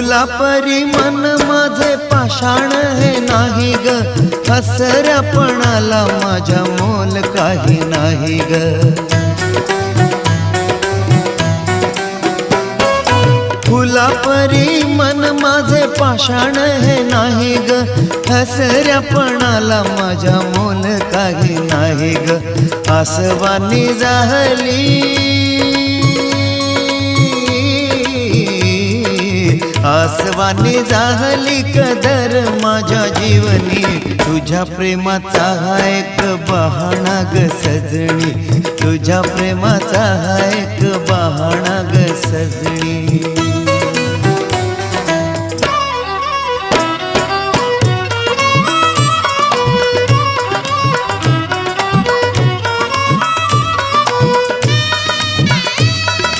फुला परी मन माझे पाषाण हे नाही ग, हसऱ्यापणाला माझ्या मोल काही नाही ग. फुला परी मन माझे पाषाण हे नाही ग, हसऱ्यापणाला माझ्या मोल काही नाही ग. आसवानी जाहली, आसवानी जाहली कदर माझ्या जीवनी, तुझ्या प्रेमाचा हा एक बहाणा ग सजनी, तुझ्या प्रेमाचा हा एक बहाणा ग सजनी.